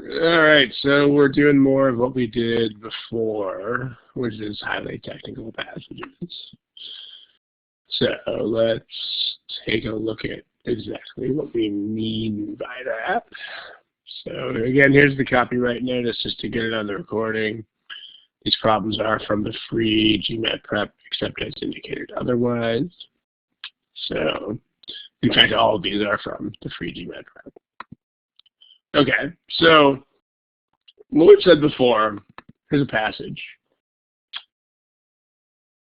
All right, so we're doing more of what we did before, which is highly technical passages. So let's take a look at exactly what we mean by that. So again, here's the copyright notice just to get it on the recording. These problems are from the free GMAT prep, except as indicated otherwise. So in fact, all of these are from the free GMAT prep. Okay, so what we've said before, here's a passage.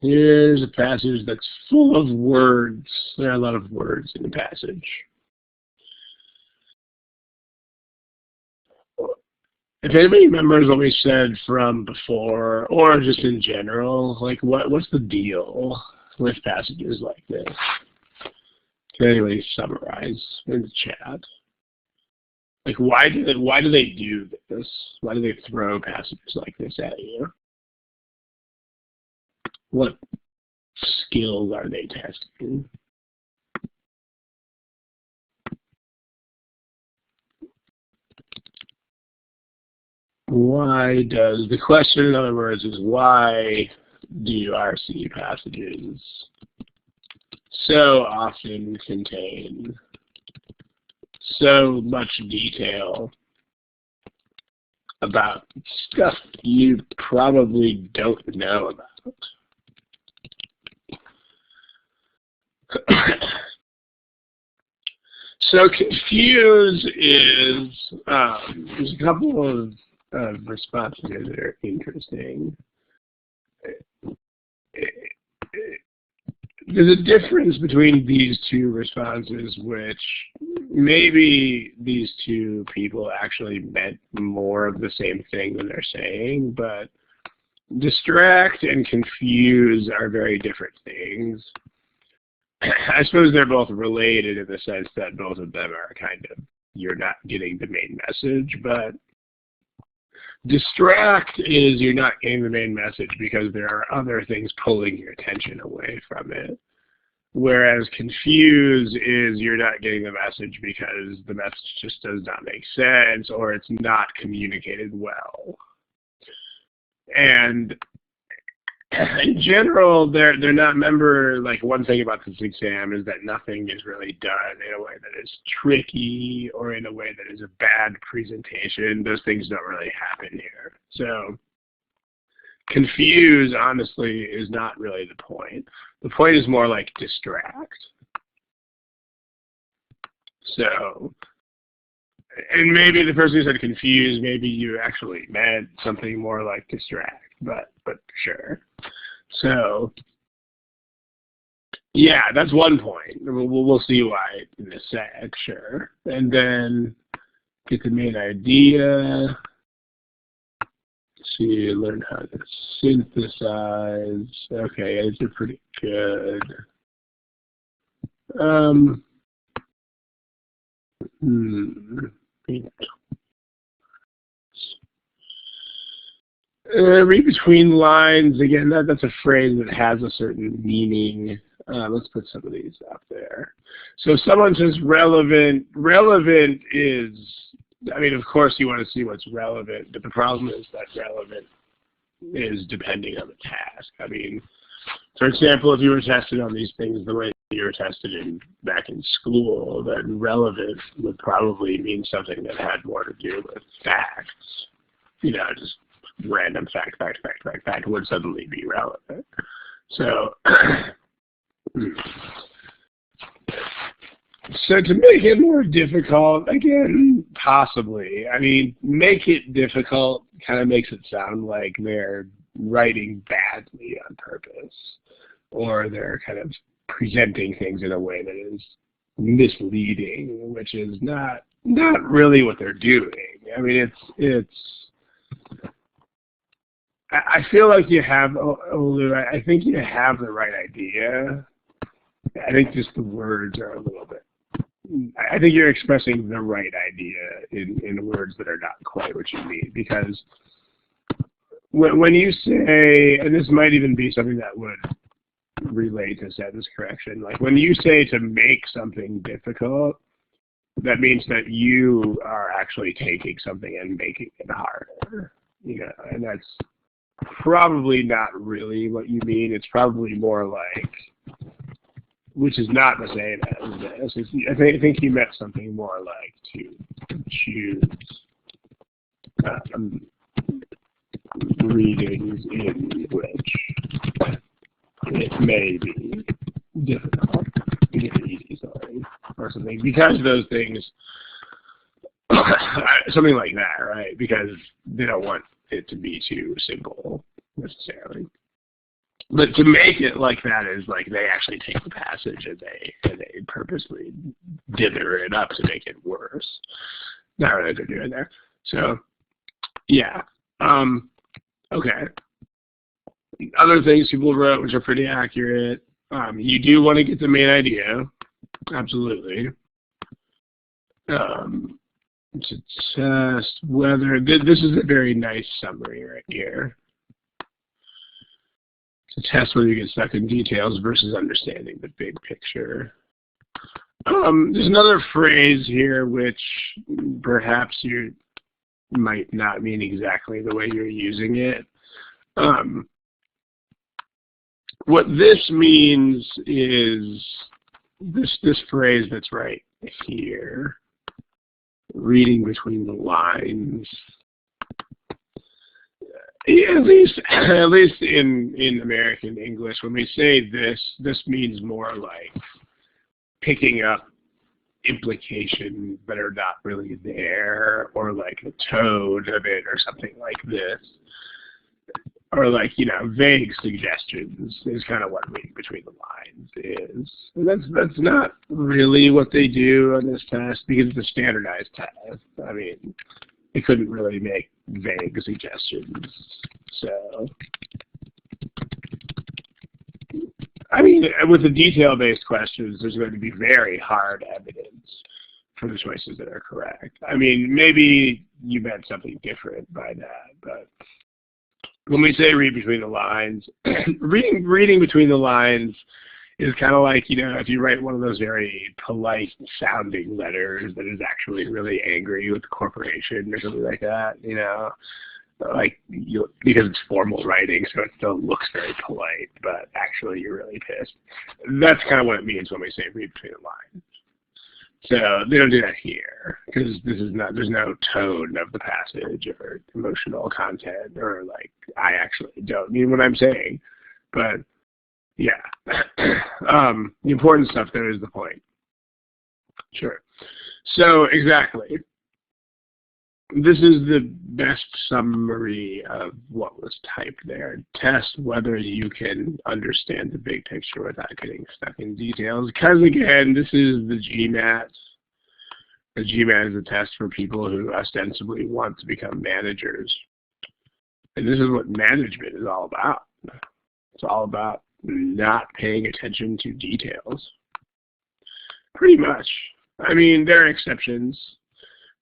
Here's a passage that's full of words. There are a lot of words in the passage. If anybody remembers what we said from before, or just in general, like what's the deal with passages like this? Can anybody summarize in the chat? Like why do they do this? Why do they throw passages like this at you? What skills are they testing? Why does, the question in other words is, why do RC passages so often contain so much detail about stuff you probably don't know about? So confuse is, there's a couple of responses here that are interesting. There's a difference between these two responses, which maybe these two people actually meant more of the same thing than they're saying, but distract and confuse are very different things. I suppose they're both related in the sense that both of them are kind of, you're not getting the main message, but distract is you're not getting the main message because there are other things pulling your attention away from it. Whereas confuse is you're not getting the message because the message just does not make sense or it's not communicated well. And in general, they're not, remember, like one thing about this exam is that nothing is really done in a way that is tricky or in a way that is a bad presentation. Those things don't really happen here. So confuse, honestly, is not really the point. The point is more like distract. So, and maybe the person who said confuse, maybe you actually meant something more like distract, but sure. So, yeah, that's one point. We'll see why in a sec, sure. And then get the main idea. See, learn how to synthesize. Okay, these are pretty good. Read between lines, again, that's a phrase that has a certain meaning. Let's put some of these up there. So someone says relevant. Relevant is, I mean, of course you want to see what's relevant, but the problem is that relevant is depending on the task. I mean, for example, if you were tested on these things the way you were tested back in school, then relevant would probably mean something that had more to do with facts. You know, just random fact would suddenly be relevant. So, so to make it more difficult, again, possibly. I mean, make it difficult kind of makes it sound like they're writing badly on purpose, or they're kind of presenting things in a way that is misleading, which is not really what they're doing. I mean, I feel like you have, Olu, I think you have the right idea. I think just the words are a little bit, I think you're expressing the right idea in words that are not quite what you mean. Because when you say, and this might even be something that would relate to sentence correction, like when you say to make something difficult, that means that you are actually taking something and making it harder. And that's probably not really what you mean. It's probably more like, which is not the same as this. I think you meant something more like to choose readings in which it may be difficult to get easy, sorry, or something, because those things, something like that, right? Because they don't want it to be too simple necessarily. But to make it like that is like they actually take the passage and they purposely dither it up to make it worse. Not really what they're doing there. So yeah. Okay. Other things people wrote which are pretty accurate. You do want to get the main idea. Absolutely. To test whether this is a very nice summary right here. To test whether you get stuck in details versus understanding the big picture. There's another phrase here which perhaps you might not mean exactly the way you're using it. What this means is this phrase that's right here, reading between the lines. At least in American English, when we say this means more like picking up implications that are not really there, or like a tone of it, or something like this, or like vague suggestions is kind of what reading between the lines is. And that's not really what they do on this test because it's a standardized test. I mean, they couldn't really make vague suggestions. So, I mean, with the detail-based questions, there's going to be very hard evidence for the choices that are correct. I mean, maybe you meant something different by that, but when we say read between the lines, reading between the lines is kind of like, if you write one of those very polite sounding letters that is actually really angry with the corporation or something like that, like because it's formal writing, so it still looks very polite, but actually you're really pissed. That's kind of what it means when we say read between the lines. So they don't do that here because there's no tone of the passage or emotional content, or like I actually don't mean what I'm saying, but yeah. The important stuff there is the point. Sure. So exactly. This is the best summary of what was typed there. Test whether you can understand the big picture without getting stuck in details. Because again, this is the GMAT. The GMAT is a test for people who ostensibly want to become managers. And this is what management is all about. It's all about not paying attention to details. Pretty much. I mean, there are exceptions.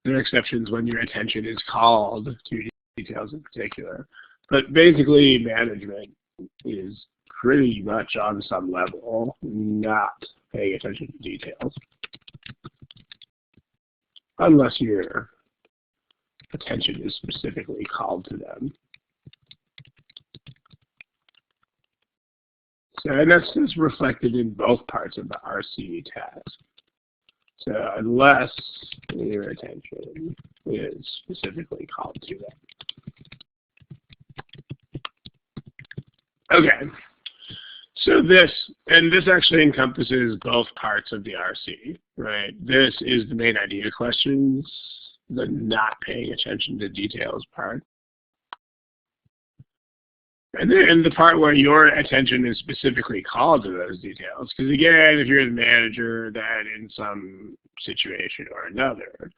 There are exceptions when your attention is called to details in particular. But basically, management is pretty much on some level not paying attention to details. Unless your attention is specifically called to them. So, and that's reflected in both parts of the RC task. So unless your attention is specifically called to that. Okay. So this actually encompasses both parts of the RC, right? This is the main idea questions, the not paying attention to details part. And then the part where your attention is specifically called to those details. Because again, if you're the manager, then in some situation or another,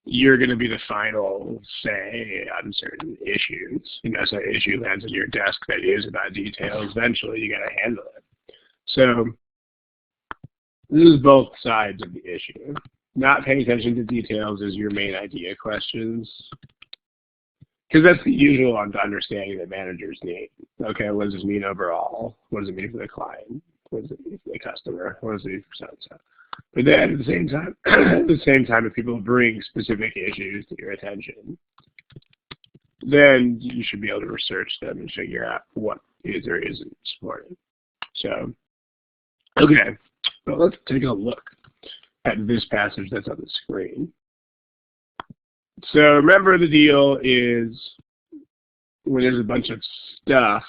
you're going to be the final say on certain issues. So an issue lands on your desk that is about details. Eventually, you got to handle it. So this is both sides of the issue. Not paying attention to details is your main idea questions. Because that's the usual understanding that managers need. Okay, what does this mean overall? What does it mean for the client? was the customer, was the so-and-so. But then at the same time, if people bring specific issues to your attention, then you should be able to research them and figure out what is or isn't supported. So, okay, well, let's take a look at this passage that's on the screen. So remember, the deal is when there's a bunch of stuff,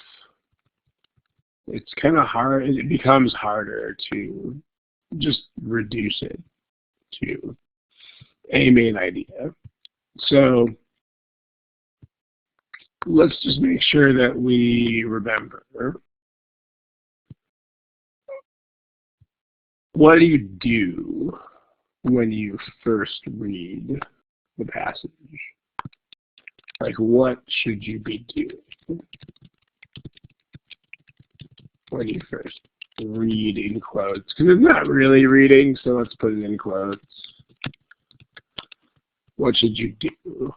it's kind of hard, it becomes harder to just reduce it to a main idea. So let's just make sure that we remember, what do you do when you first read the passage? Like, what should you be doing when you first read in quotes? Because it's not really reading, so let's put it in quotes. What should you do?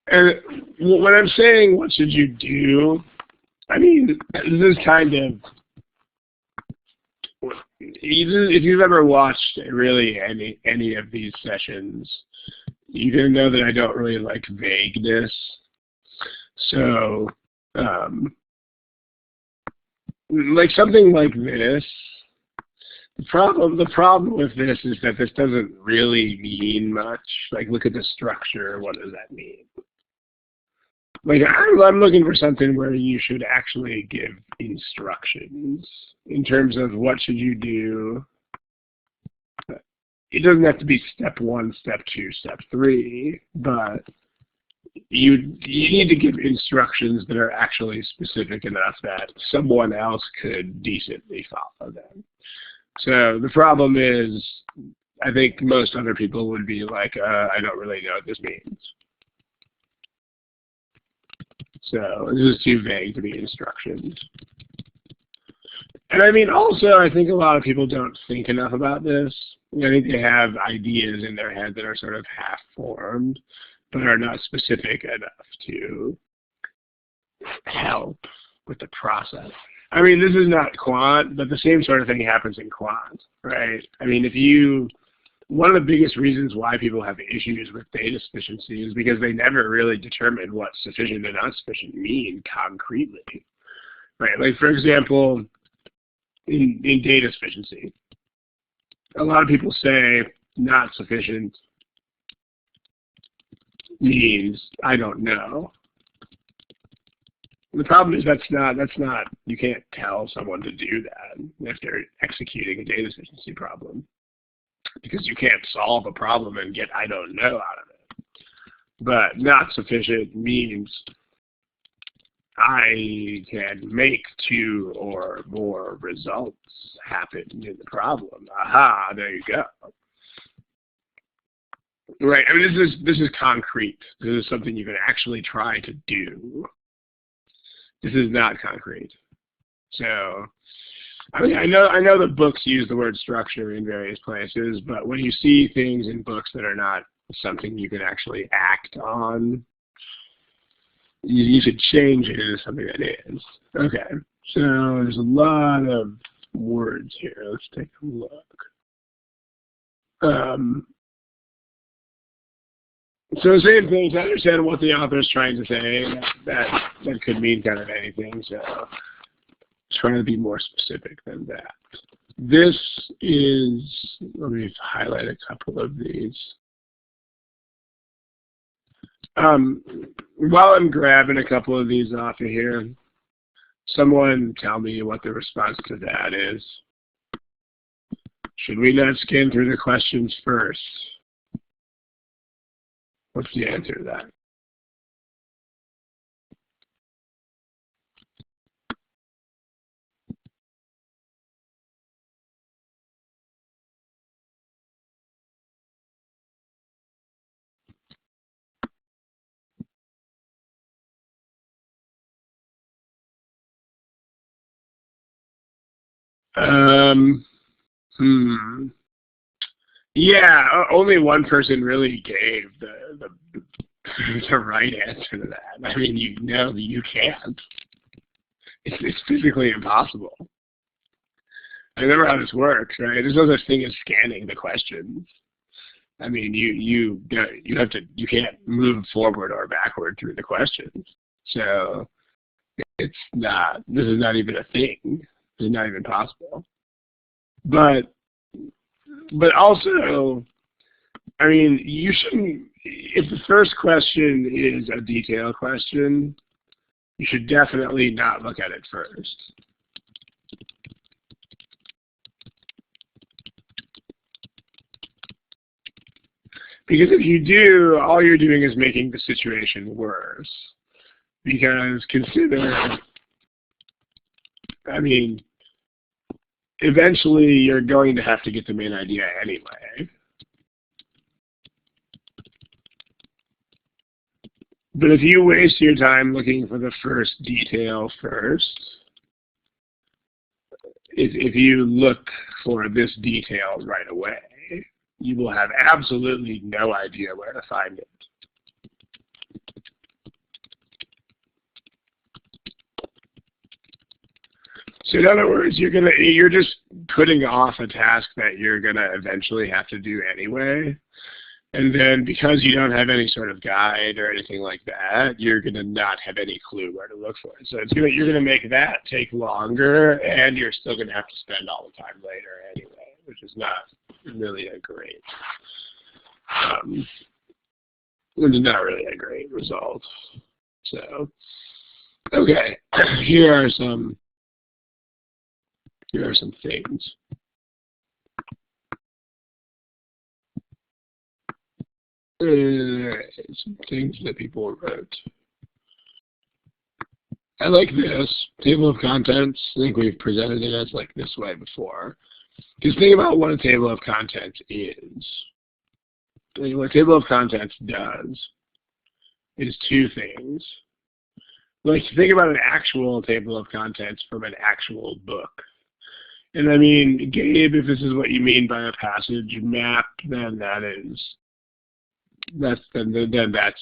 And when I'm saying what should you do, I mean, this is kind of, if you've ever watched really any of these sessions, you're going to know that I don't really like vagueness. So, like something like this, the problem with this is that this doesn't really mean much. Like, look at the structure. What does that mean? Like, I'm looking for something where you should actually give instructions in terms of what should you do. It doesn't have to be step 1, step 2, step 3, but you need to give instructions that are actually specific enough that someone else could decently follow them. So the problem is, I think most other people would be like, I don't really know what this means. So this is too vague to be instructions. And I mean, also, I think a lot of people don't think enough about this. I think they have ideas in their head that are sort of half-formed, but are not specific enough to help with the process. I mean, this is not quant, but the same sort of thing happens in quant, right? I mean, one of the biggest reasons why people have issues with data sufficiency is because they never really determine what sufficient and not sufficient mean concretely, right? Like, for example, in data sufficiency, a lot of people say not sufficient means I don't know. The problem is that's not, you can't tell someone to do that if they're executing a data sufficiency problem, because you can't solve a problem and get I don't know out of it. But not sufficient means I can make 2 or more results happen in the problem. Aha, there you go. Right, I mean, this is concrete. This is something you can actually try to do. This is not concrete. So, I mean, I know that books use the word structure in various places, but when you see things in books that are not something you can actually act on, you should change it into something that is. Okay, so there's a lot of words here. Let's take a look. So same thing, to understand what the author is trying to say, that could mean kind of anything, so trying to be more specific than that. This is, let me highlight a couple of these. While I'm grabbing a couple of these off of here, someone tell me what the response to that is. Should we not scan through the questions first? What's the answer to that? Um, hmm. Yeah, only one person really gave the right answer to that. I mean, you know that you can't. It's physically impossible. I remember how this works, right? There's no such thing as scanning the questions. I mean, you can't move forward or backward through the questions. So this is not even a thing. This is not even possible. But also, I mean, you shouldn't, if the first question is a detail question, you should definitely not look at it first. Because if you do, all you're doing is making the situation worse. Because consider, I mean, eventually you're going to have to get the main idea anyway. But if you waste your time looking for the first detail first, if you look for this detail right away, you will have absolutely no idea where to find it. So in other words, you're just putting off a task that you're gonna eventually have to do anyway. And then because you don't have any sort of guide or anything like that, you're gonna not have any clue where to look for it. So you're gonna make that take longer, and you're still gonna have to spend all the time later anyway, which is not really a great, which is not really a great result. So, okay, here are some things. Some things that people wrote. I like this table of contents. I think we've presented it as like this way before. Just think about what a table of contents is. What a table of contents does is two things. Like, think about an actual table of contents from an actual book. And I mean, Gabe, if this is what you mean by a passage map, then that's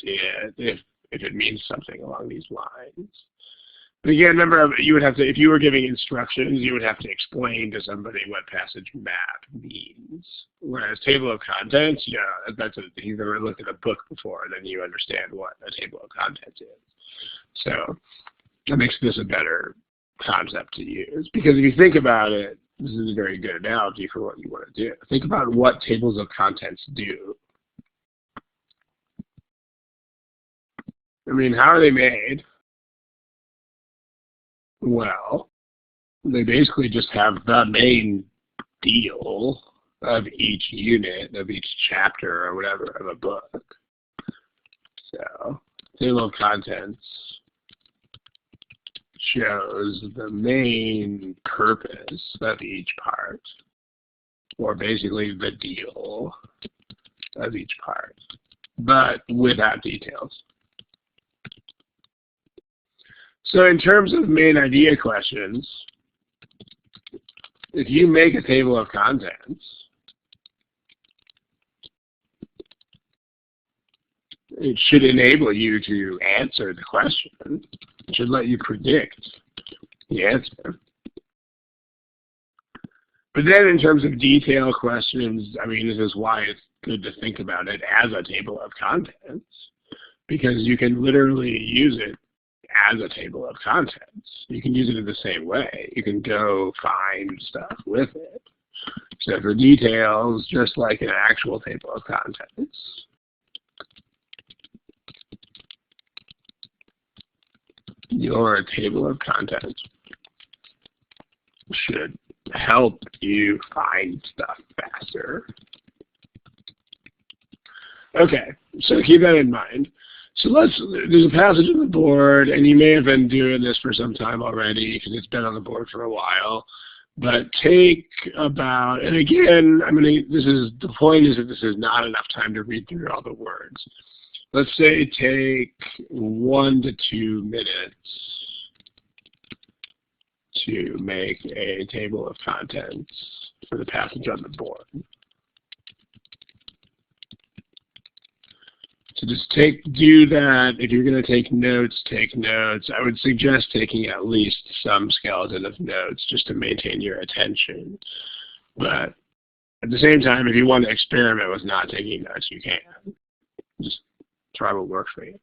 it. If it means something along these lines. But again, remember, you would have to, if you were giving instructions, you would have to explain to somebody what passage map means. Whereas table of contents, that's you've ever looked at a book before, then you understand what a table of contents is. So that makes this a better concept to use. Because if you think about it, this is a very good analogy for what you want to do. Think about what tables of contents do. I mean, how are they made? Well, they basically just have the main deal of each unit, of each chapter or whatever of a book. So, table of contents shows the main purpose of each part, or basically the deal of each part, but without details. So in terms of main idea questions, if you make a table of contents, it should enable you to answer the question. It should let you predict the answer. But then in terms of detail questions, I mean, this is why it's good to think about it as a table of contents, because you can literally use it as a table of contents. You can use it in the same way. You can go find stuff with it. So for details, just like an actual table of contents, your table of contents should help you find stuff faster. Okay, so keep that in mind. So there's a passage on the board, and you may have been doing this for some time already because it's been on the board for a while. But take about, and again, the point is that this is not enough time to read through all the words. Let's say take 1 to 2 minutes to make a table of contents for the passage on the board. So just do that. If you're going to take notes, take notes. I would suggest taking at least some skeleton of notes just to maintain your attention. But at the same time, if you want to experiment with not taking notes, you can. Just try what works for you.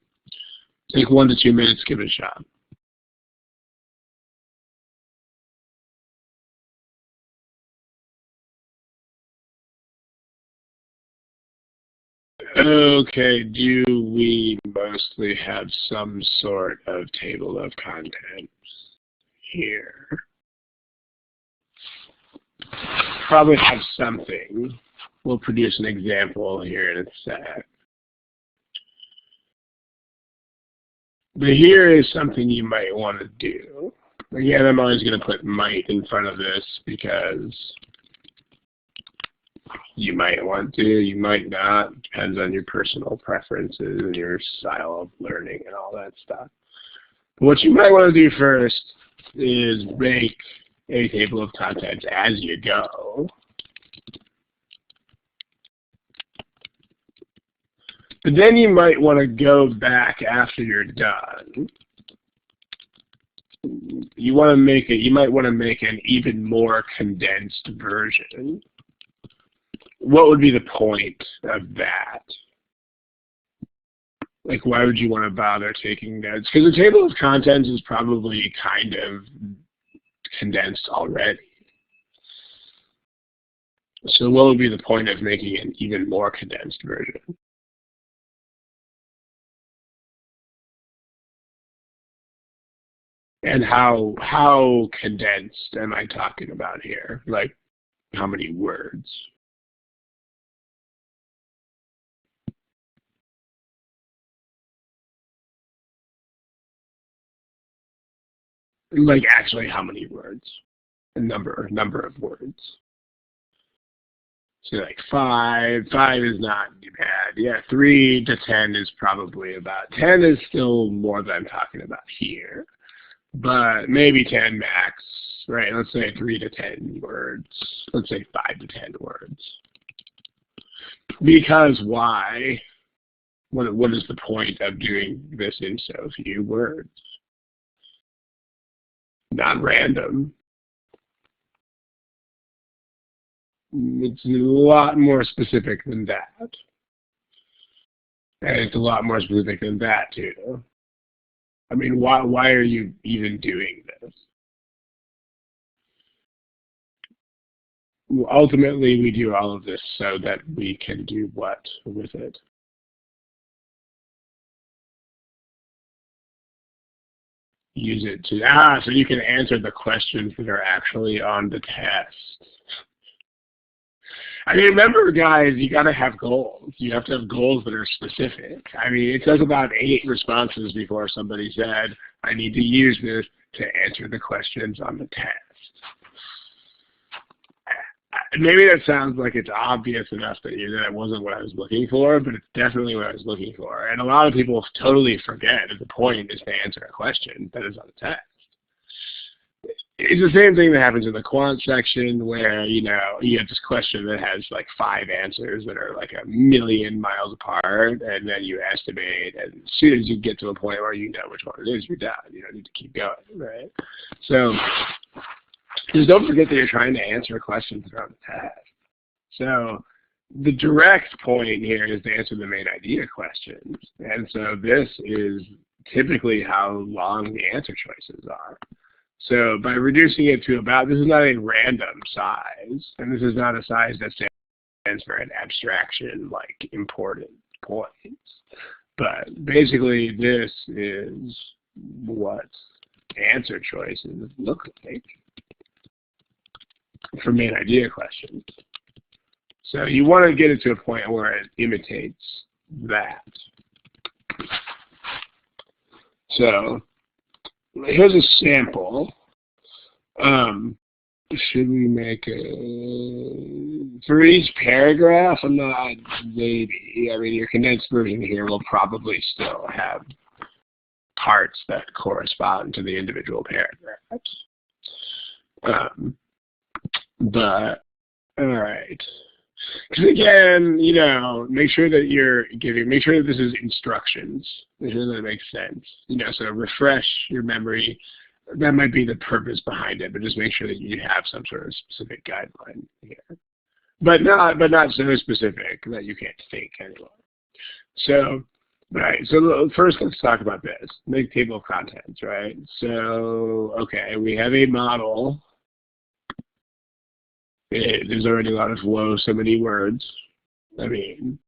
Take 1 to 2 minutes, give it a shot. Okay, do we mostly have some sort of table of contents here? Probably have something. We'll produce an example here in a sec. But here is something you might want to do. Again, I'm always going to put might in front of this because you might want to, you might not. Depends on your personal preferences and your style of learning and all that stuff. But what you might want to do first is make a table of contents as you go. But then you might want to go back after you're done. You might want to make an even more condensed version. What would be the point of that? Like, why would you want to bother taking notes? Because the table of contents is probably kind of condensed already. So what would be the point of making an even more condensed version? And how condensed am I talking about here? Like, how many words? Like, actually, how many words? A number of words. So like 5 is not bad. Yeah, 3 to 10 is probably about, 10 is still more than I'm talking about here. But maybe 10 max, right? Let's say 3 to 10 words. Let's say 5 to 10 words. Because why? What is the point of doing this in so few words? Not random. It's a lot more specific than that. And it's a lot more specific than that, too. I mean, why are you even doing this? Ultimately, we do all of this so that we can do what with it? Use it to, so you can answer the questions that are actually on the test. I mean, remember, guys, you got to have goals. You have to have goals that are specific. I mean, it took about 8 responses before somebody said, I need to use this to answer the questions on the test. Maybe that sounds like it's obvious enough that that wasn't what I was looking for, but it's definitely what I was looking for. And a lot of people totally forget that the point is to answer a question that is on the test. It's the same thing that happens in the quant section where, you have this question that has like 5 answers that are like 1,000,000 miles apart, and then you estimate, and as soon as you get to a point where you know which one it is, you're done. You don't need to keep going, right? So just don't forget that you're trying to answer questions that are on the test. So the direct point here is to answer the main idea questions. And so this is typically how long the answer choices are. So by reducing it to about, this is not a random size, and this is not a size that stands for an abstraction like important points. But basically this is what answer choices look like for main idea questions. So you want to get it to a point where it imitates that. So here's a sample. Should we make for each paragraph? I'm not, maybe. I mean, your condensed version here will probably still have parts that correspond to the individual paragraphs. Um, but all right. Because again, make sure that make sure that this is instructions. Make sure that it makes sense. So refresh your memory. That might be the purpose behind it, but just make sure that you have some sort of specific guideline here. But not so specific that you can't think anymore. So, right. So first, let's talk about this. Make table of contents, right? So, okay, we have a model. There's already a lot of whoa, so many words. I mean,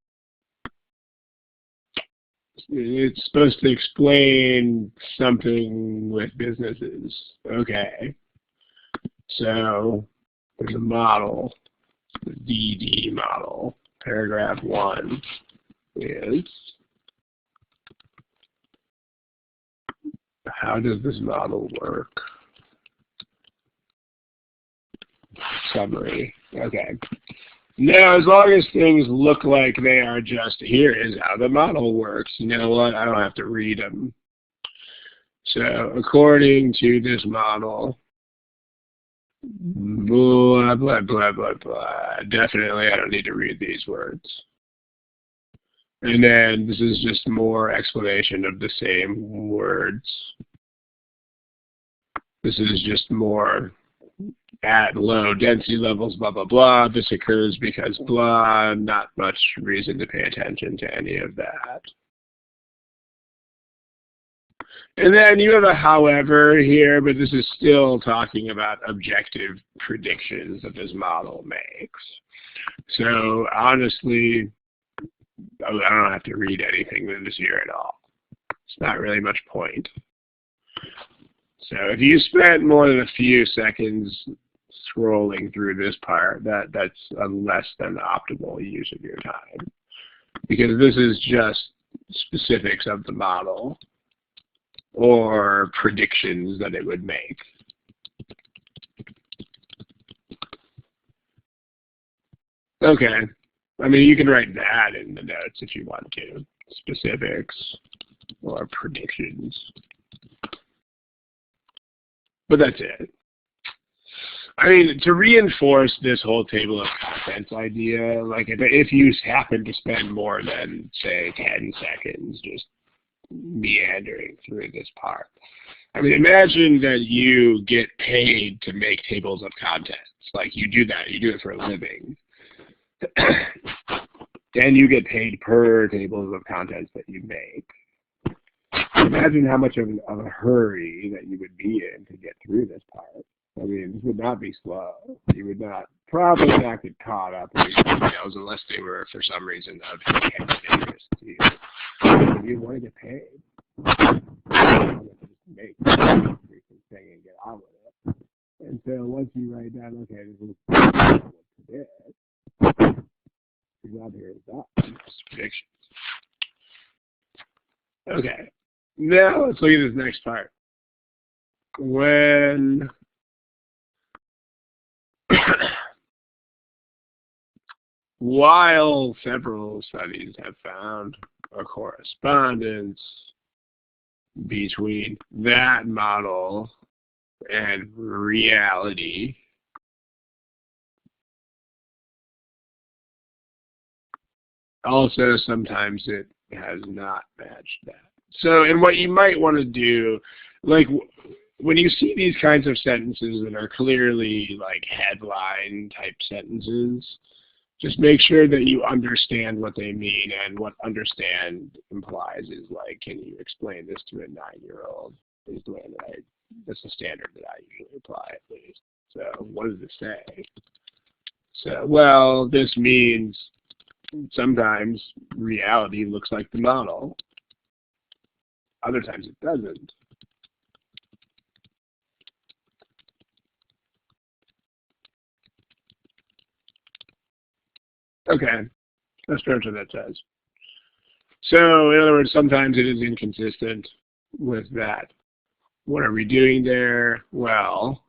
it's supposed to explain something with businesses. Okay. So there's a model, the DD model. Paragraph 1 is, how does this model work? Summary. Okay. Now, as long as things look like they are just, here is how the model works, you know what? I don't have to read them. So, according to this model, blah, blah, blah, blah, blah. Definitely, I don't need to read these words. And then this is just more explanation of the same words. This is just more at low density levels, blah, blah, blah. This occurs because blah, not much reason to pay attention to any of that. And then you have a however here, but this is still talking about objective predictions that this model makes. So honestly, I don't have to read anything that is here at all. It's not really much point. So if you spent more than a few seconds scrolling through this part, that's a less than optimal use of your time, because this is just specifics of the model or predictions that it would make. Okay. I mean, you can write that in the notes if you want to. Specifics or predictions. But that's it. I mean, to reinforce this whole table of contents idea, like if you happen to spend more than, say, 10 seconds just meandering through this part, I mean, imagine that you get paid to make tables of contents. Like you do that, you do it for a living. And you get paid per tables of contents that you make. Imagine how much of a hurry that you would be in to get through this part. I mean, this would not be slow. You would probably not get caught up in these details unless they were, for some reason, of interest to you. You want to get paid. You want to just make the thing and get on with it. And so once you write down, okay, this is what this, your job here is done. Predictions. Okay. Now let's look at this next part. While several studies have found a correspondence between that model and reality, also sometimes it has not matched that. So, and what you might want to do, like when you see these kinds of sentences that are clearly like headline type sentences, just make sure that you understand what they mean, and what understand implies is like, can you explain this to a 9-year-old? Is the way that that's the standard that I usually apply, at least. So what does it say? So, well, this means sometimes reality looks like the model. Other times it doesn't. Okay, that's pretty much what that says. So, in other words, sometimes it is inconsistent with that. What are we doing there? Well,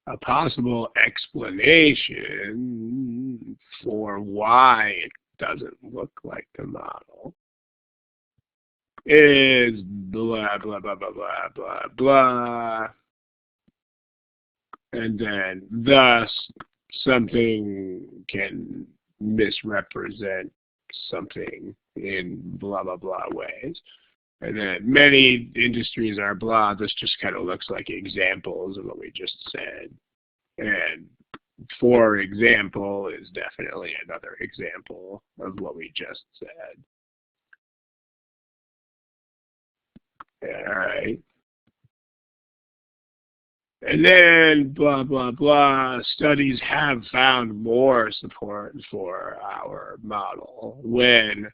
a possible explanation for why it doesn't look like the model is blah, blah, blah, blah, blah, blah, blah. and then thus something can misrepresent something in blah, blah, blah ways. And then many industries are blah. This just kind of looks like examples of what we just said. And for example is definitely another example of what we just said. All right. And then blah, blah, blah, studies have found more support for our model when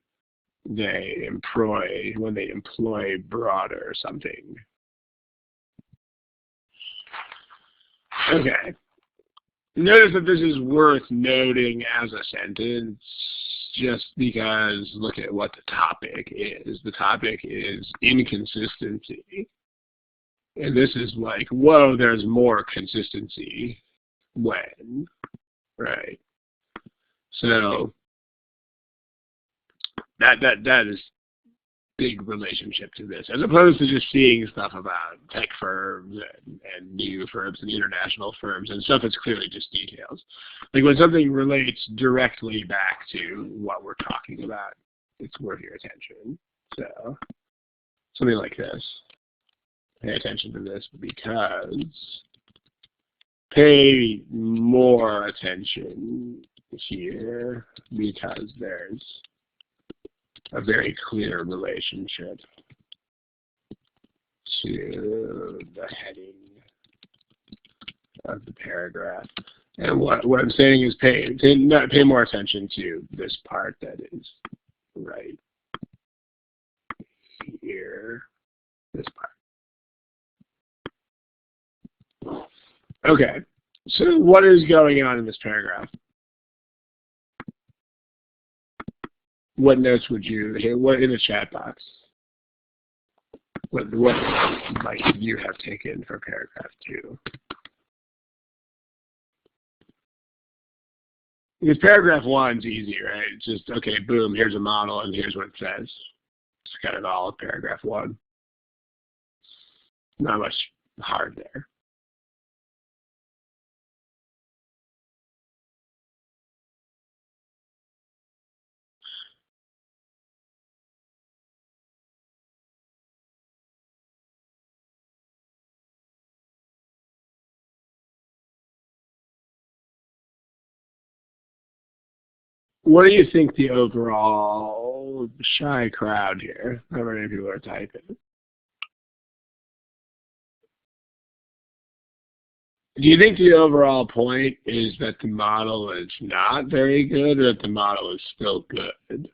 they employ broader something. Okay. Notice that this is worth noting as a sentence just because look at what the topic is. The topic is inconsistency. And this is like, whoa, there's more consistency when, right? So that is big relationship to this, as opposed to just seeing stuff about tech firms and new firms and international firms and stuff that's clearly just details. Like when something relates directly back to what we're talking about, it's worth your attention. So something like this. Pay attention to this because pay more attention here because there's a very clear relationship to the heading of the paragraph. And what I'm saying is pay more attention to this part that is right here, this part. Okay, so what is going on in this paragraph? What notes would you hear? What in the chat box? What might you have taken for paragraph 2? Because paragraph 1's easy, right? It's just, okay, boom, here's a model and here's what it says. It's kind of all of paragraph 1. Not much hard there. What do you think the overall shy crowd here? How many people are typing? Do you think the overall point is that the model is not very good or that the model is still good?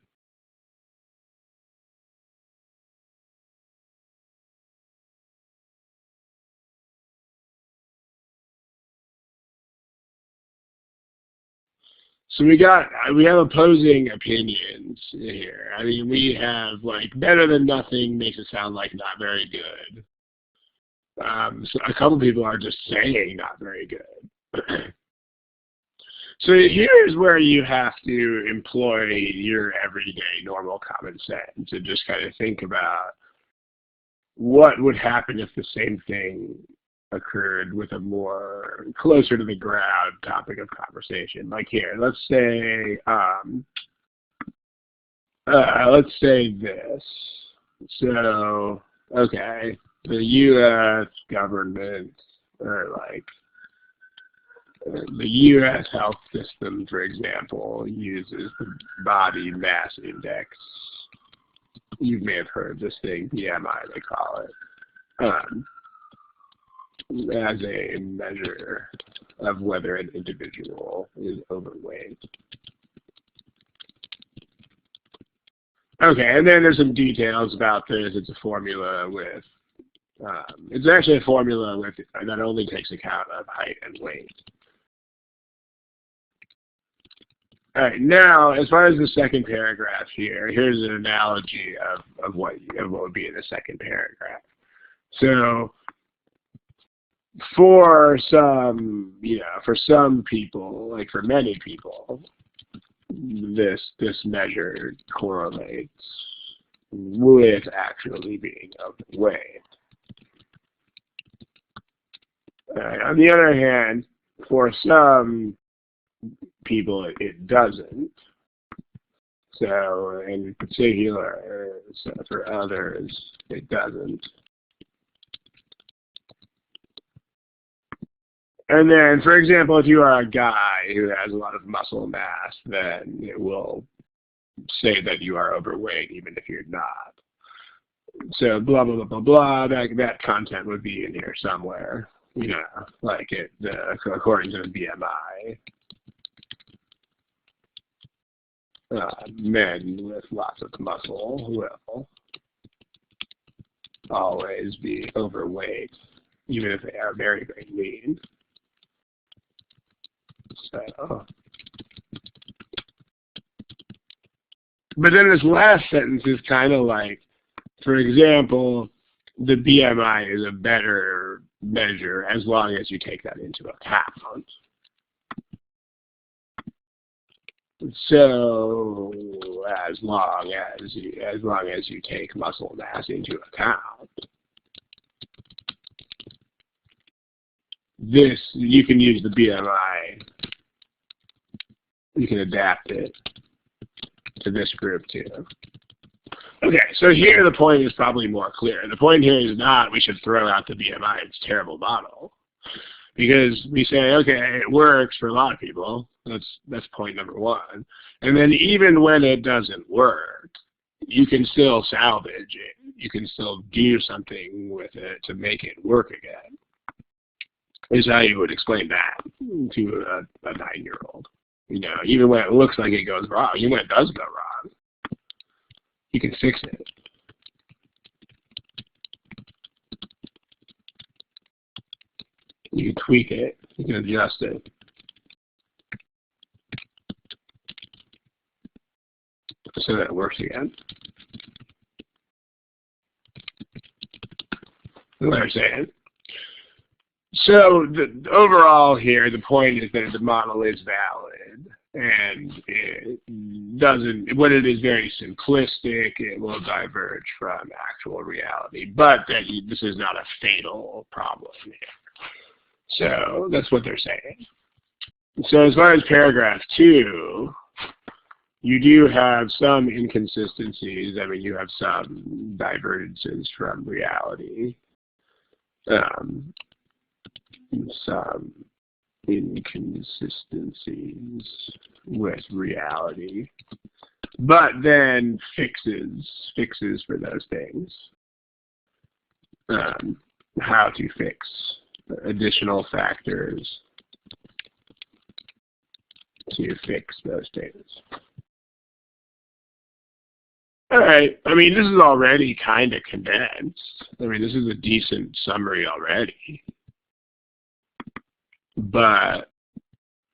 So we have opposing opinions here. I mean, we have like better than nothing makes it sound like not very good. So a couple people are just saying not very good. So here's where you have to employ your everyday normal common sense and just kind of think about what would happen if the same thing occurred with a more closer to the ground topic of conversation. Like here, let's say this. So, okay, the U.S. government, or like the U.S. health system, for example, uses the body mass index. You may have heard this thing, BMI, they call it. As a measure of whether an individual is overweight. Okay, and then there's some details about this. It's a formula with, it's actually a formula with that only takes account of height and weight. All right, now as far as the second paragraph here, here's an analogy of what would be in the second paragraph. So for some, for some people, like for many people, this measure correlates with actually being overweight. On the other hand, for some people, it doesn't. So in particular, so for others, it doesn't. And then, for example, if you are a guy who has a lot of muscle mass, then it will say that you are overweight even if you're not. So blah, blah, blah, blah, blah, that content would be in here somewhere, you know, like according to the BMI. Men with lots of muscle will always be overweight, even if they are very, very lean. So, but then this last sentence is kind of like, for example, the BMI is a better measure as long as you take that into account. So as long as you take muscle mass into account, this you can use the BMI. You can adapt it to this group too. Okay, so here the point is probably more clear. The point here is not we should throw out the BMI. It's a terrible model. Because we say, okay, it works for a lot of people. That's point number one. And then even when it doesn't work, you can still salvage it. You can still do something with it to make it work again. Is how you would explain that to a 9-year-old. You know, even when it looks like it goes wrong, even when it does go wrong, you can fix it. You can tweak it. You can adjust it. So that it works again. That's what I'm saying. So overall here, the point is that the model is valid, and it doesn't. When it is very simplistic, it will diverge from actual reality. But that this is not a fatal problem here. So that's what they're saying. So as far as paragraph 2, you do have some inconsistencies. I mean, you have some divergences from reality. Some inconsistencies with reality. But then fixes for those things. How to fix additional factors to fix those things. All right. I mean, this is already kind of condensed. I mean, this is a decent summary already. But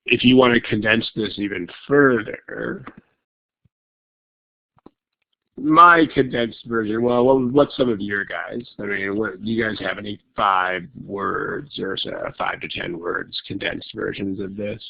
if you want to condense this even further, my condensed version, well, what's some of your guys? I mean, do you guys have any 5 words or 5 to 10 words condensed versions of this?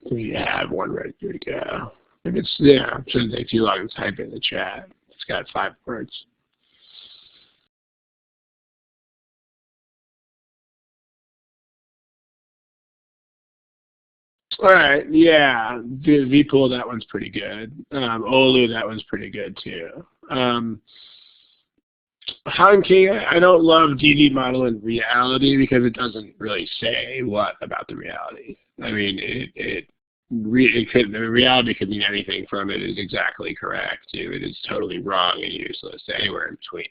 We have one ready to go. If it's, yeah, it shouldn't take too long to type in the chat. It's got 5 words. All right, yeah, vpool, that one's pretty good. Olu, that one's pretty good too. Han King, I don't love DD model in reality because it doesn't really say what about the reality. I mean, the reality could mean anything from it is exactly correct to it is totally wrong and useless, anywhere in between.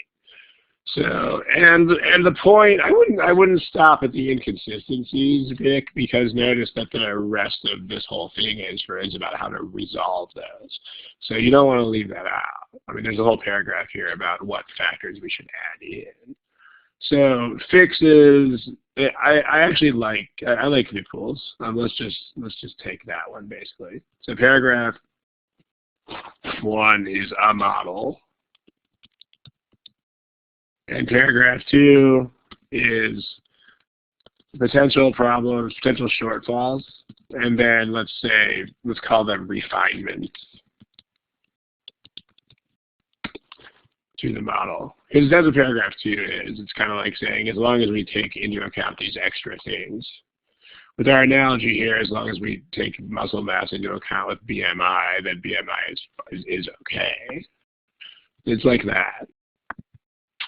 So, and the point, I wouldn't stop at the inconsistencies, Vic, because notice that the rest of this whole thing is about how to resolve those. So you don't want to leave that out. I mean, there's a whole paragraph here about what factors we should add in. So fixes, I actually like I like niples. Let's just take that one basically. So paragraph 1 is a model, and paragraph 2 is potential problems, potential shortfalls, and then let's call them refinements to the model. Because that's what paragraph 2 is. It's kind of like saying, as long as we take into account these extra things. With our analogy here, as long as we take muscle mass into account with BMI, then BMI is okay. It's like that,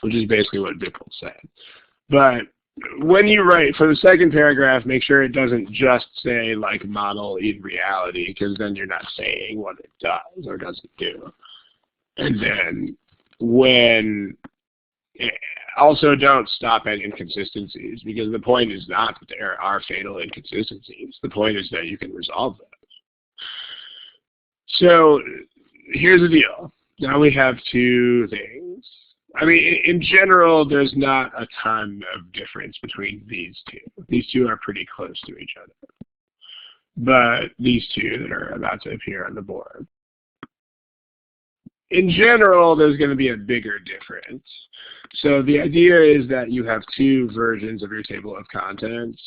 which is basically what Bippel said. But when you write, for the second paragraph, make sure it doesn't just say, like, model in reality, because then you're not saying what it does or doesn't do. And then also don't stop at inconsistencies, because the point is not that there are fatal inconsistencies. The point is that you can resolve them. So here's the deal. Now we have 2 things. I mean, in general, there's not a ton of difference between these 2. These 2 are pretty close to each other. But these 2 that are about to appear on the board. In general, there's going to be a bigger difference. So the idea is that you have 2 versions of your table of contents.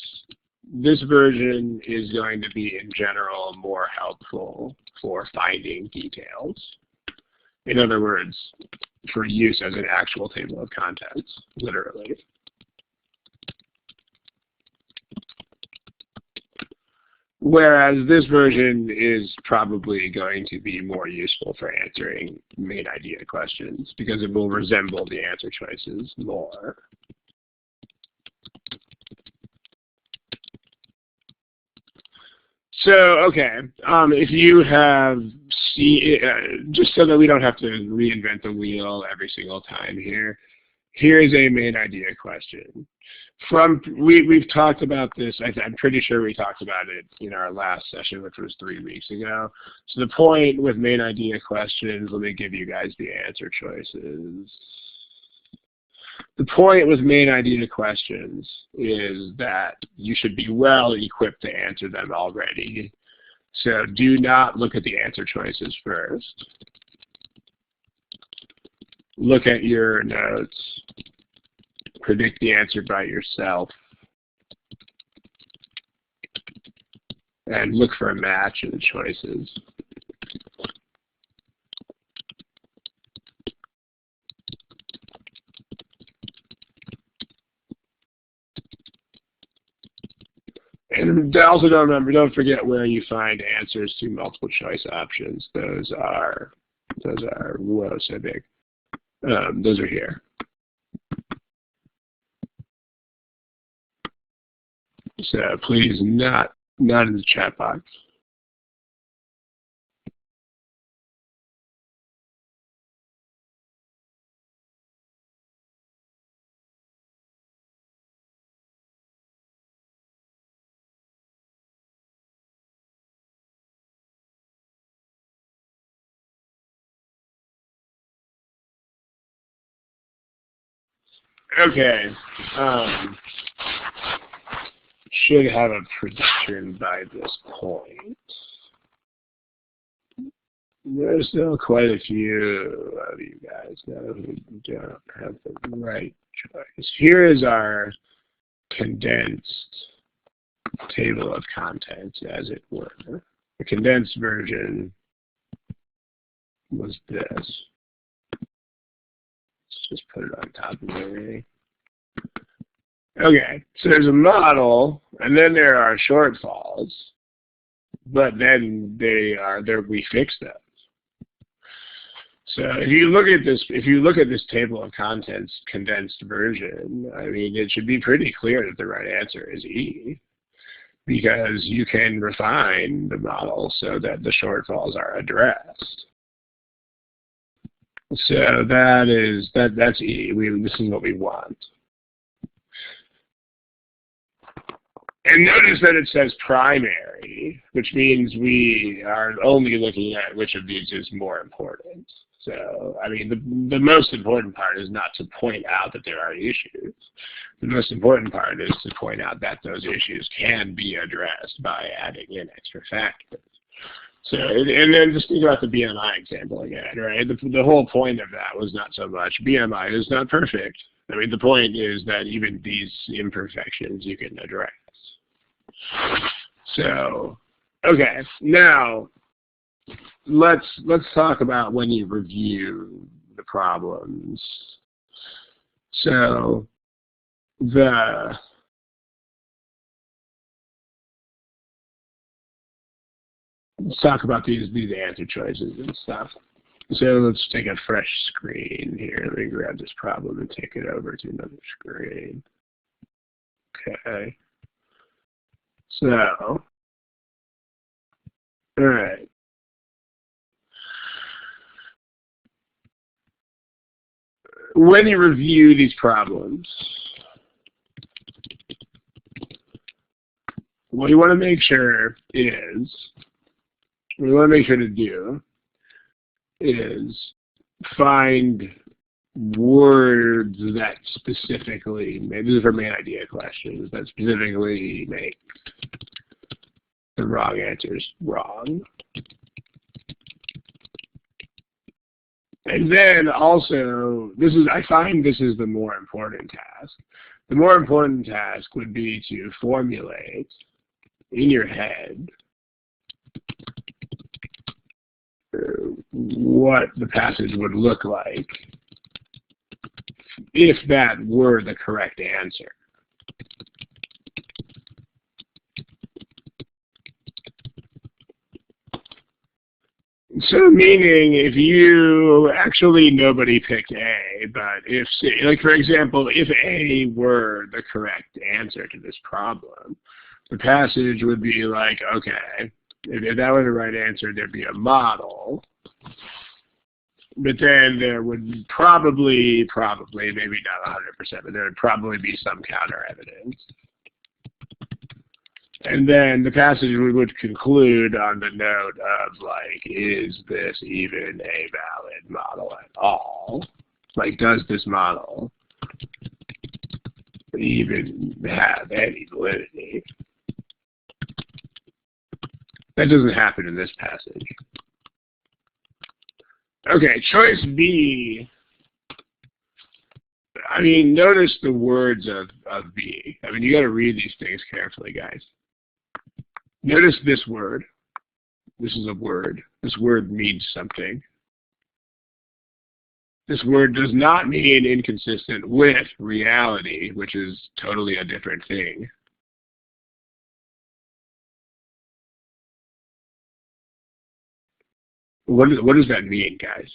This version is going to be, in general, more helpful for finding details. In other words, for use as an actual table of contents, literally. Whereas this version is probably going to be more useful for answering main idea questions, because it will resemble the answer choices more. So, okay, if you have just so that we don't have to reinvent the wheel every single time here is a main idea question. We've talked about this, I'm pretty sure we talked about it in our last session, which was 3 weeks ago. So the point with main idea questions, let me give you guys the answer choices. The point with main idea questions is that you should be well equipped to answer them already. So do not look at the answer choices first. Look at your notes. Predict the answer by yourself. And look for a match in the choices. And also don't forget where you find answers to multiple choice options. Those are, whoa, so big. Those are here. So please not in the chat box. Okay. Should have a prediction by this point. There's still quite a few of you guys now who don't have the right choice. Here is our condensed table of contents, as it were. The condensed version was this. Let's just put it on top of it. Okay, so there's a model, and then there are shortfalls, but then we fix those. So if you look at this table of contents condensed version, I mean, it should be pretty clear that the right answer is E, because you can refine the model so that the shortfalls are addressed. So that's E. This is what we want. And notice that it says primary, which means we are only looking at which of these is more important. So, I mean, the most important part is not to point out that there are issues. The most important part is to point out that those issues can be addressed by adding in extra factors. So, and then just think about the BMI example again, right? The whole point of that was not so much BMI is not perfect. I mean, the point is that even these imperfections you can address. So, okay, now let's talk about when you review the problems. So let's talk about these answer choices and stuff. So let's take a fresh screen here. Let me grab this problem and take it over to another screen. Okay. So, all right. When you review these problems, what you want to make sure is, what you want to make sure to do is find words that specifically, maybe these are main idea questions, that specifically make the wrong answers wrong. And then also, I find this is the more important task. The more important task would be to formulate in your head what the passage would look like if that were the correct answer. So meaning if you, actually nobody picked A, but if, like for example, if A were the correct answer to this problem, the passage would be like, okay, if that were the right answer, there'd be a model, but then there would probably, maybe not 100%, but there would probably be some counter evidence. And then the passage would conclude on the note of, like, is this even a valid model at all? Like, does this model even have any validity? That doesn't happen in this passage. Okay, choice B. I mean, notice the words of B. I mean, you got to read these things carefully, guys. Notice this word. This is a word. This word means something. This word does not mean inconsistent with reality, which is totally a different thing. What does that mean, guys?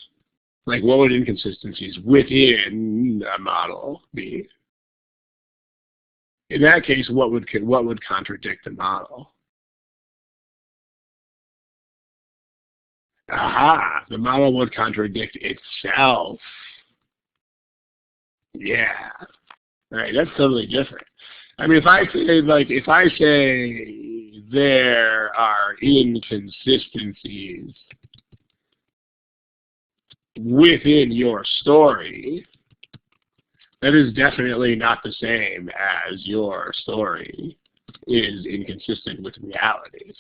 Like, what would inconsistencies within a model be? In that case, what would contradict the model? Aha, the model would contradict itself. Yeah. All right, that's totally different. I mean, if I say there are inconsistencies within your story, that is definitely not the same as your story is inconsistent with reality.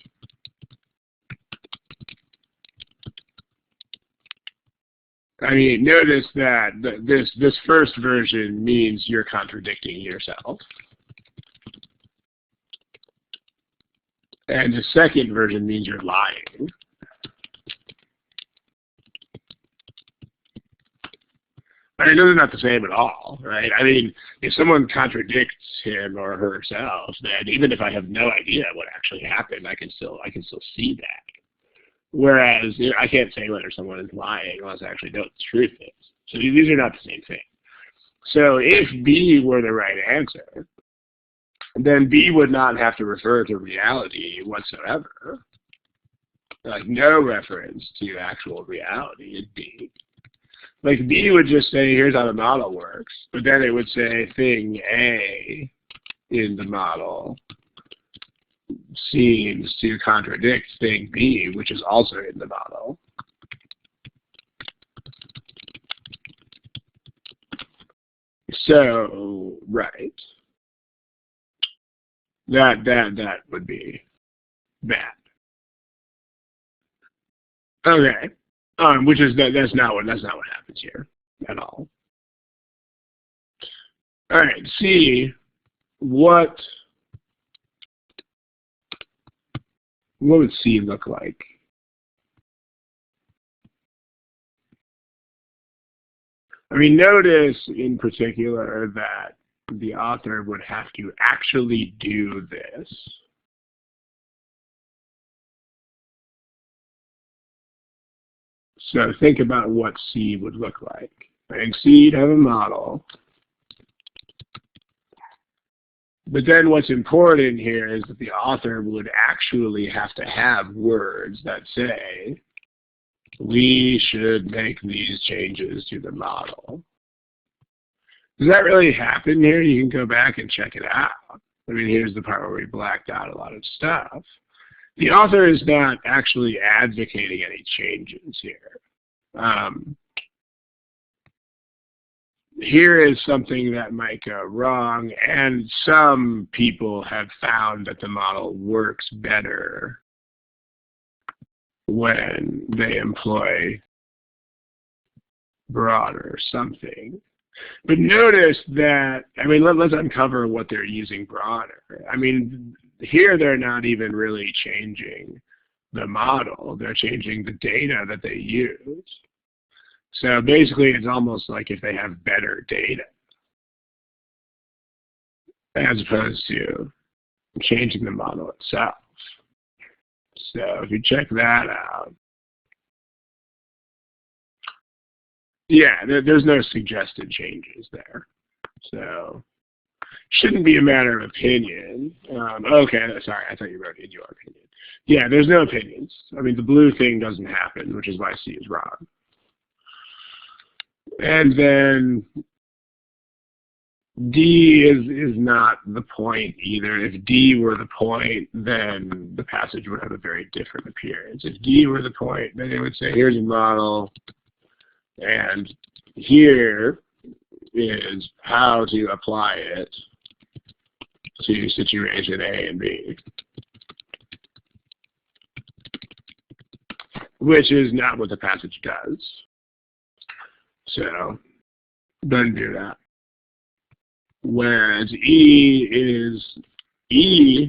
I mean, notice that this first version means you're contradicting yourself. And the second version means you're lying. I mean, those are not the same at all, right? I mean, if someone contradicts him or herself, then even if I have no idea what actually happened, I can still see that. Whereas I can't say whether someone is lying unless I actually know what the truth is. So these are not the same thing. So if B were the right answer, then B would not have to refer to reality whatsoever. Like, no reference to actual reality in B. Like, B would just say, here's how the model works, but then it would say thing A in the model seems to contradict thing B, which is also in the model. So, right. That would be bad. Okay. Which is that's not what happens here at all. All right. C. What would C look like? I mean, notice in particular that the author would have to actually do this. So think about what C would look like. And C would have a model. But then what's important here is that the author would actually have to have words that say, we should make these changes to the model. Does that really happen here? You can go back and check it out. I mean, here's the part where we blacked out a lot of stuff. The author is not actually advocating any changes here. Here is something that might go wrong, and some people have found that the model works better when they employ broad or something. But notice that, I mean, let's uncover what they're using broader. I mean, here they're not even really changing the model. They're changing the data that they use. So basically, it's almost like if they have better data as opposed to changing the model itself. So if you check that out, yeah, there's no suggested changes there. So shouldn't be a matter of opinion. Okay, sorry, I thought you wrote in your opinion. Yeah, there's no opinions. I mean, the blue thing doesn't happen, which is why C is wrong. And then D is not the point either. If D were the point, then the passage would have a very different appearance. If D were the point, then it would say, here's a model, and here is how to apply it to situation A and B, which is not what the passage does. So, doesn't do that. Whereas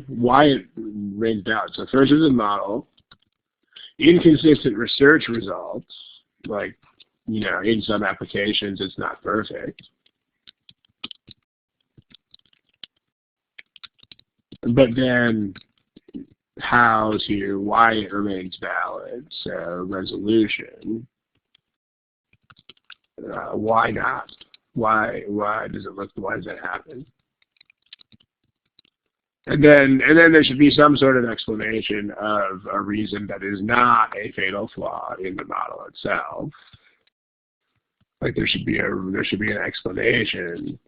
why it raised out. So first is a model, inconsistent research results, like, you know, in some applications it's not perfect. But then why it remains valid. So resolution, why not? Why does that happen? And then there should be some sort of explanation of a reason that is not a fatal flaw in the model itself. Like there should be an explanation.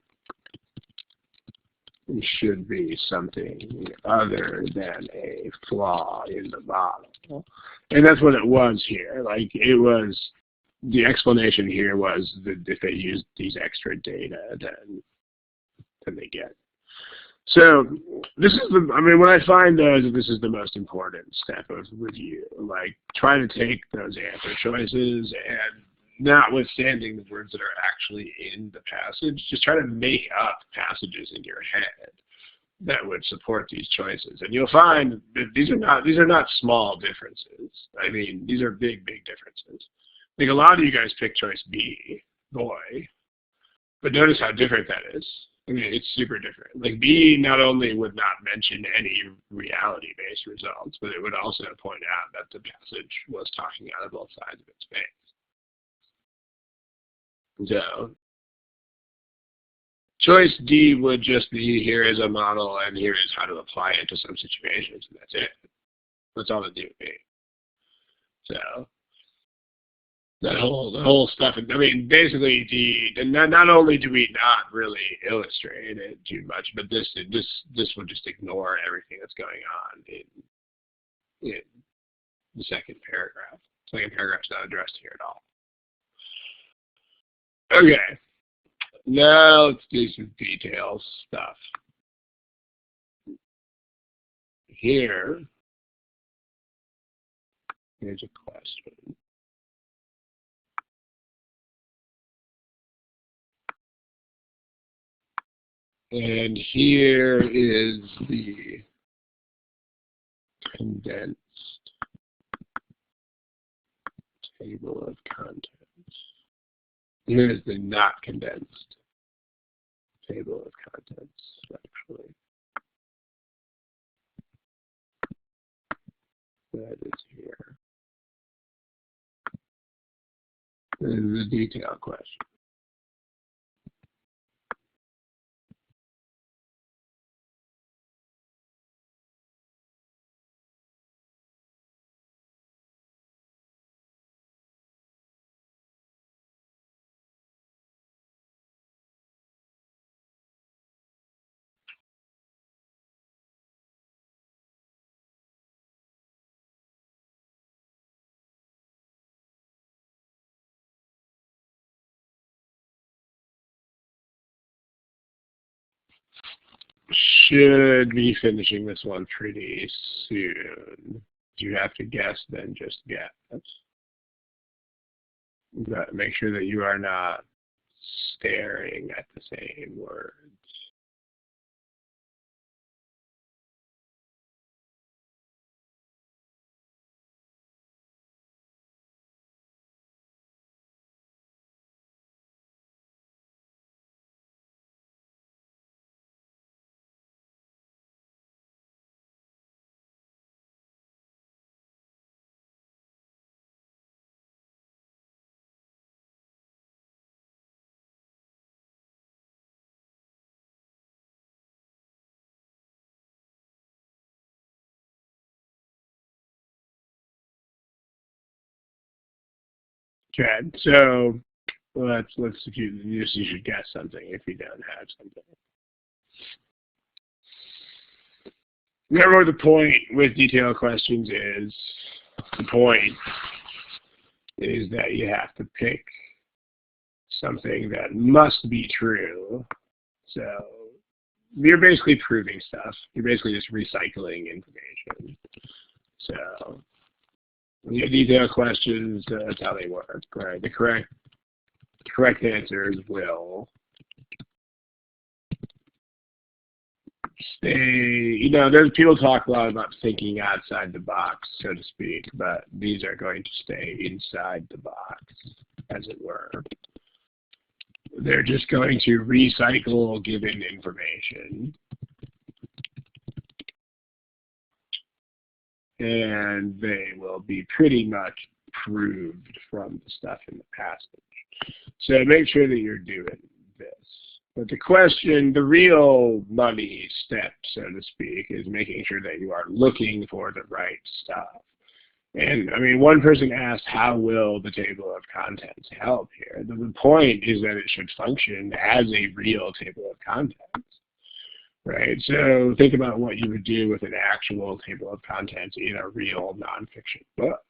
It should be something other than a flaw in the model. And that's what it was here. Like it was, the explanation here was that if they used these extra data, then they get. So this is when I find those, this is the most important step of review. Like try to take those answer choices and, notwithstanding the words that are actually in the passage, just try to make up passages in your head that would support these choices. And you'll find that these are not small differences. I mean, these are big differences. I think a lot of you guys pick choice B, boy, but notice how different that is. I mean, it's super different. Like B not only would not mention any reality-based results, but it would also point out that the passage was talking out of both sides of its face. So choice D would just be, here is a model and here is how to apply it to some situations, and that's it. That's all it would be. So the whole stuff, I mean, basically D, not only do we not really illustrate it too much, but this would just ignore everything that's going on in the second paragraph. The second paragraph's not addressed here at all. Okay, Now let's do some details stuff. Here's a question. And here is the condensed table of contents. Here's the not condensed table of contents, actually. That is here. This is a detail question. Should be finishing this one pretty soon. You have to guess, then just guess. But make sure that you are not staring at the same words. Okay, so let's if you should guess something if you don't have something. Remember what the point with detailed questions is. The point is that you have to pick something that must be true. So you're basically proving stuff. You're basically just recycling information. So when you have detailed questions, that's how they work, right? The correct answers will stay, there's people talk a lot about thinking outside the box, so to speak, but these are going to stay inside the box, as it were. They're just going to recycle given information. And they will be pretty much proved from the stuff in the passage. So make sure that you're doing this. But the question, the real money step, so to speak, is making sure that you are looking for the right stuff. And I mean, one person asked, how will the table of contents help here? The point is that it should function as a real table of contents. Right, so think about what you would do with an actual table of contents in a real nonfiction book.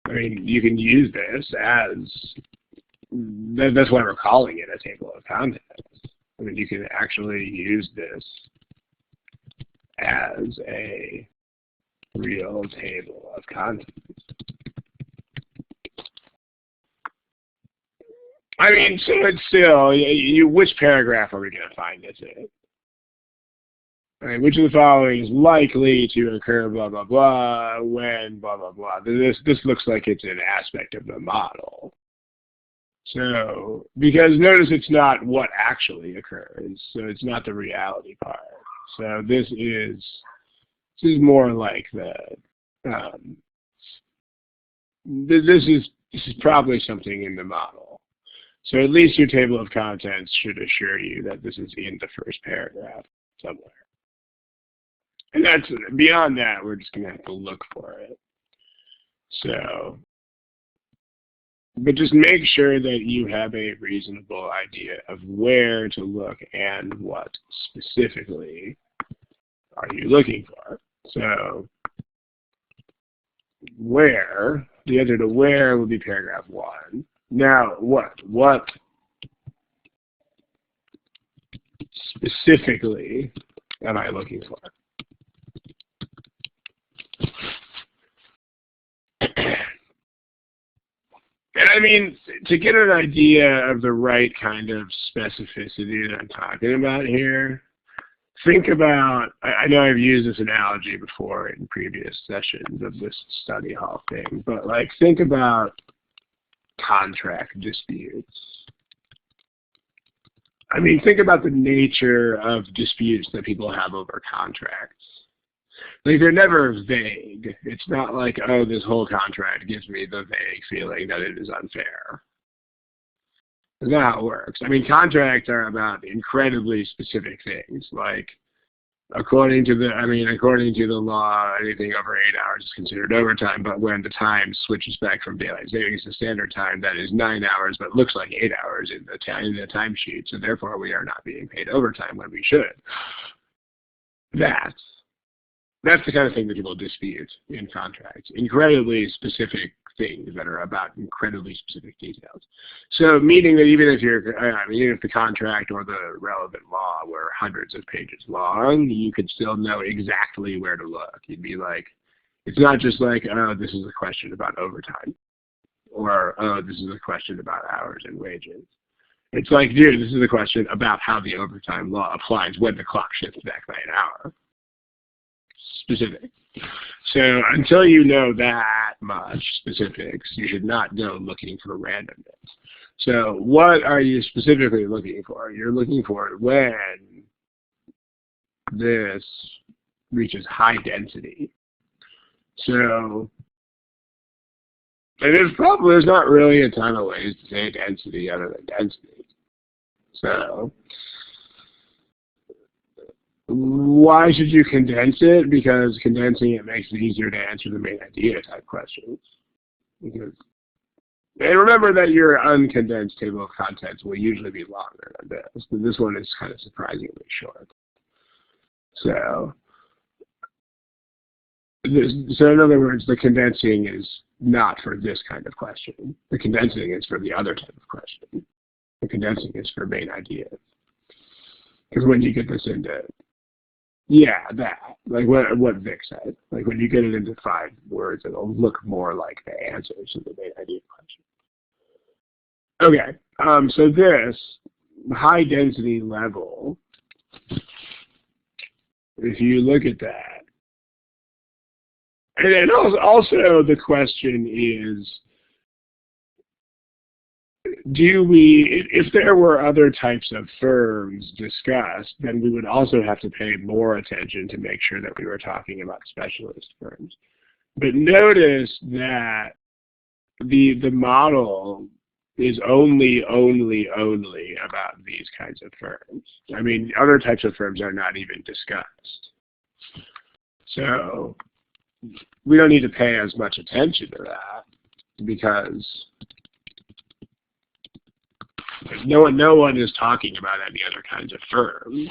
I mean, you can use this as, that's why we're calling it a table of contents. I mean, you can actually use this as a real table of contents. I mean, so it's still, which paragraph are we going to find this in? Right, which of the following is likely to occur, blah, blah, blah, when, blah, blah, blah. This looks like it's an aspect of the model. So, because notice it's not what actually occurs, so it's not the reality part. So this is more like the, this is probably something in the model. So at least your table of contents should assure you that this is in the first paragraph somewhere. And that's, beyond that, we're just going to have to look for it. So, but just make sure that you have a reasonable idea of where to look and what specifically are you looking for. So, where, the answer to where would be paragraph 1. Now, what specifically am I looking for? And I mean, to get an idea of the right kind of specificity that I'm talking about here, think about, I know I've used this analogy before in previous sessions of this study hall thing, but like think about contract disputes. I mean, think about the nature of disputes that people have over contracts. Like, they're never vague. It's not like, oh, this whole contract gives me the vague feeling that it is unfair. That's not how it works. I mean, contracts are about incredibly specific things. Like, according to the law, anything over 8 hours is considered overtime, but when the time switches back from daylight savings to standard time, that is 9 hours, but looks like 8 hours in the timesheet, so therefore we are not being paid overtime when we should. That's the kind of thing that people dispute in contracts. Incredibly specific things that are about incredibly specific details. So meaning that even if the contract or the relevant law were hundreds of pages long, you could still know exactly where to look. You'd be like, it's not just like, oh, this is a question about overtime, or, oh, this is a question about hours and wages. It's like, dude, this is a question about how the overtime law applies when the clock shifts back by an hour. Specific. So until you know that much specifics, you should not go looking for randomness. So what are you specifically looking for? You're looking for when this reaches high density. So, and there's not really a ton of ways to say density other than density. So why should you condense it? Because condensing it makes it easier to answer the main idea type questions. And remember that your uncondensed table of contents will usually be longer than this. But this one is kind of surprisingly short. So in other words, the condensing is not for this kind of question. The condensing is for the other type of question. The condensing is for main ideas. Because when you get this into, like what Vic said, like when you get it into 5 words, it'll look more like the answers to the main idea question. Okay, so this high density level, if you look at that, and then also the question is, if there were other types of firms discussed, then we would also have to pay more attention to make sure that we were talking about specialist firms. But notice that the model is only about these kinds of firms. I mean, other types of firms are not even discussed. So we don't need to pay as much attention to that because no one is talking about any other kinds of firms.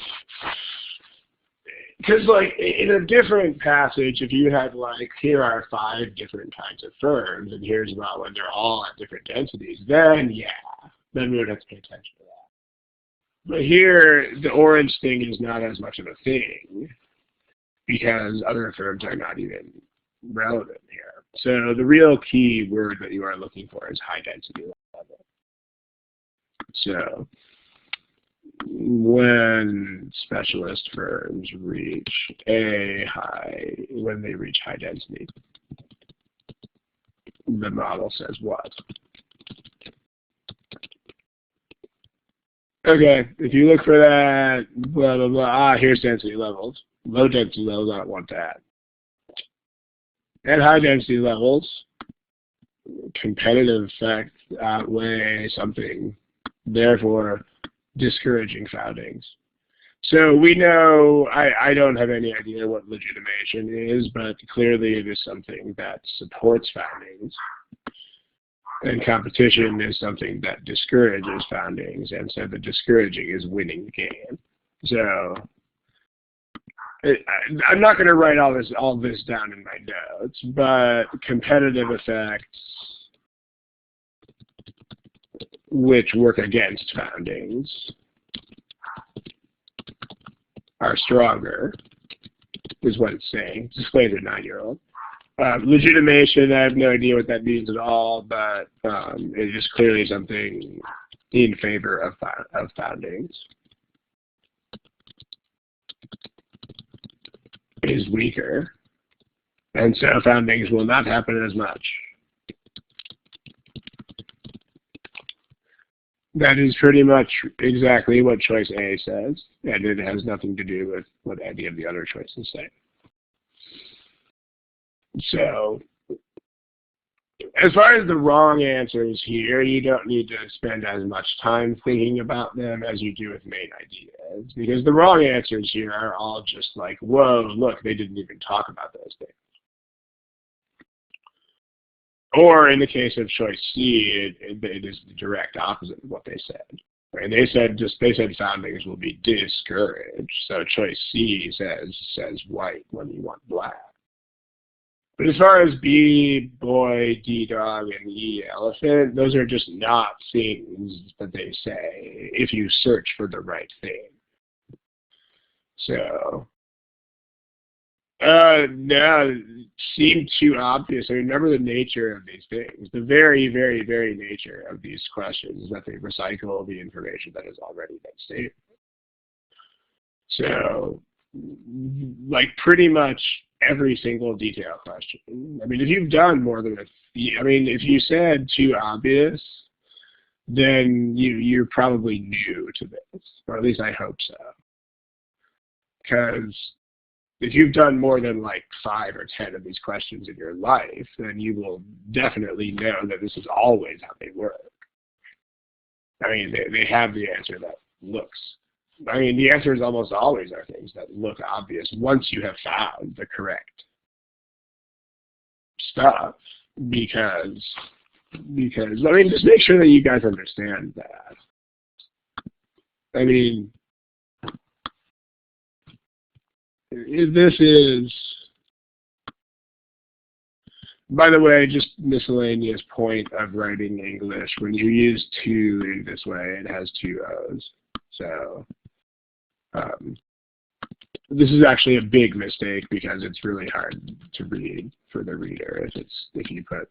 Because, like, in a different passage, if you had, like, here are 5 different kinds of firms, and here's about when they're all at different densities, then we would have to pay attention to that. But here, the orange thing is not as much of a thing, because other firms are not even relevant here. So the real key word that you are looking for is high density level. So when specialist firms reach when they reach high density, the model says what? Okay, if you look for that, blah, blah, blah, here's density levels. Low density levels, I don't want that. At high density levels, competitive effects outweigh something, therefore discouraging foundings. So we know, I don't have any idea what legitimation is, but clearly it is something that supports foundings. And competition is something that discourages foundings, and so the discouraging is winning the game. So I'm not going to write all this down in my notes, but competitive effects which work against foundings are stronger, is what it's saying. It's displayed to a 9-year-old. Legitimation, I have no idea what that means at all, but it is clearly something in favor of foundings. Is weaker, and so foundings will not happen as much. That is pretty much exactly what choice A says, and it has nothing to do with what any of the other choices say. So, as far as the wrong answers here, you don't need to spend as much time thinking about them as you do with main ideas, because the wrong answers here are all just like, whoa, look, they didn't even talk about those things. Or in the case of choice C, it is the direct opposite of what they said. Right? They said foundings will be discouraged. So choice C says white when you want black. But as far as B, boy, D, dog, and E, elephant, those are just not things that they say if you search for the right thing. So, no, it seemed too obvious. I mean, remember the nature of these things. The very, very, very nature of these questions is that they recycle the information that has already been stated. So, like pretty much every single detail question. I mean, if you've done more than if you said too obvious, then you're probably new to this, or at least I hope so. Because if you've done more than like 5 or 10 of these questions in your life, then you will definitely know that this is always how they work. I mean, they have the answer that looks. I mean, the answers almost always are things that look obvious once you have found the correct stuff, because I mean, just make sure that you guys understand that. I mean, this is, by the way, just miscellaneous point of writing English. When you use to in this way, it has 2 O's. So this is actually a big mistake because it's really hard to read for the reader if you put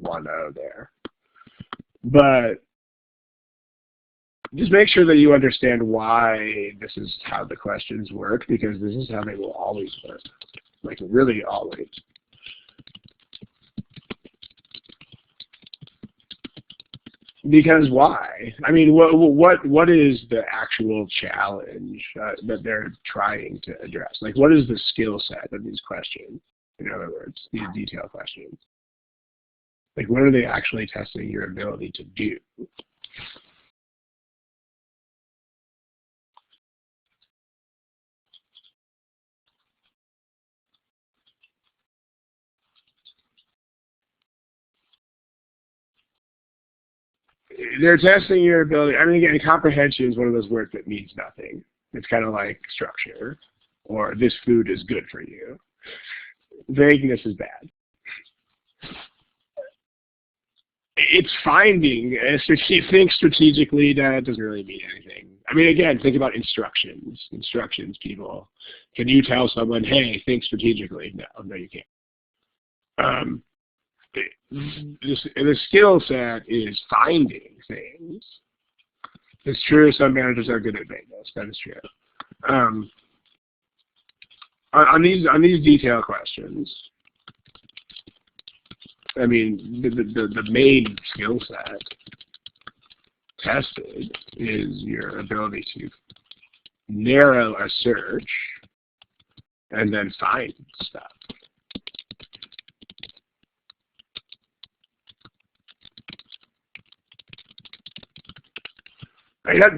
1 O there. But just make sure that you understand why this is how the questions work, because this is how they will always work. Like, really always. Because why? I mean, what is the actual challenge that they're trying to address? Like, what is the skill set of these questions? In other words, these detailed questions. Like, what are they actually testing your ability to do? They're testing your ability. I mean, again, comprehension is one of those words that means nothing. It's kind of like structure, or this food is good for you. Vagueness is bad. It's finding. If you think strategically, that doesn't really mean anything. I mean, again, think about instructions. Instructions, people. Can you tell someone, hey, think strategically? No, you can't. The skill set is finding things. It's true some managers are good at vagueness. That is true. On these detail questions, I mean, the main skill set tested is your ability to narrow a search and then find stuff.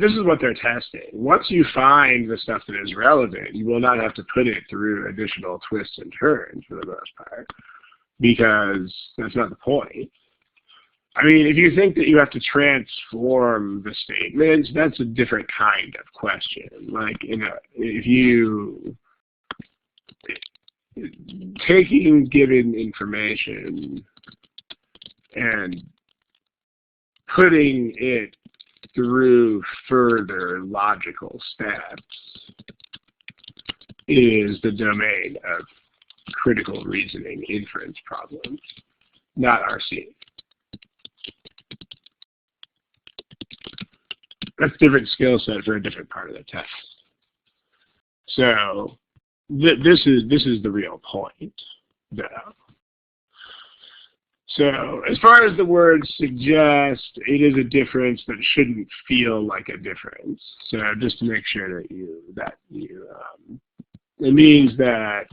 This is what they're testing. Once you find the stuff that is relevant, you will not have to put it through additional twists and turns for the most part, because that's not the point. I mean, if you think that you have to transform the statements, that's a different kind of question. Like, if you taking given information and putting it through further logical steps is the domain of critical reasoning inference problems, not RC. That's a different skill set for a different part of the test. So this is the real point, though. So as far as the words suggest, it is a difference that shouldn't feel like a difference. So just to make sure that it means that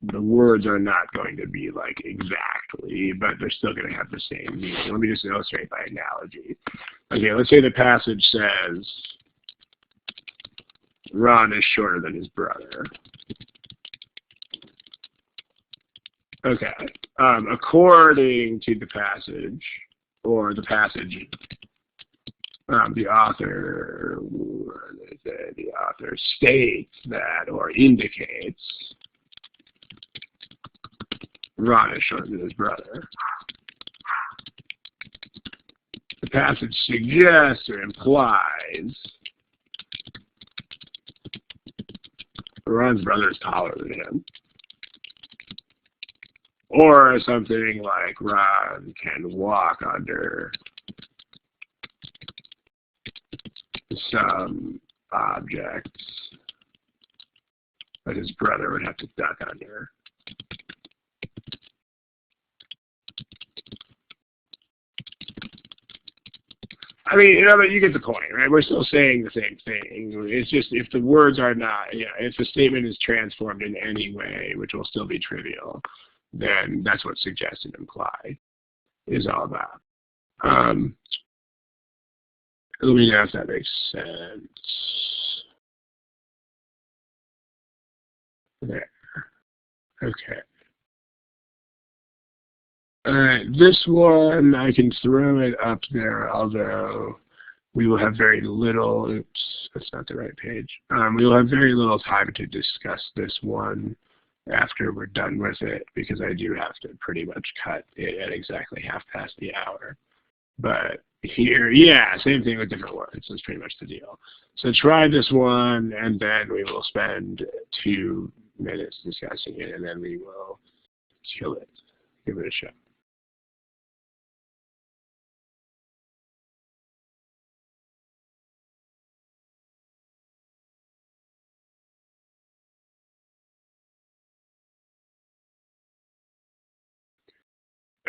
the words are not going to be like exactly, but they're still going to have the same meaning. Let me just illustrate by analogy. Okay, let's say the passage says, Ron is shorter than his brother. Okay, according to the passage, or the passage, the author states that, or indicates, Ron is shorter than his brother. The passage suggests or implies Ron's brother is taller than him. Or something like Ron can walk under some objects that his brother would have to duck under. I mean, you get the point, right? We're still saying the same thing. It's just if the words are not, if the statement is transformed in any way, which will still be trivial, then that's what suggest and imply is all about. Let me know if that makes sense. There. Okay. All right, this one, I can throw it up there, although we will have very little, oops, that's not the right page. We will have very little time to discuss this one after we're done with it, because I do have to pretty much cut it at exactly 1:30. But here, yeah, same thing with different words. That's pretty much the deal. So try this one, and then we will spend 2 minutes discussing it, and then we will kill it. Give it a shot.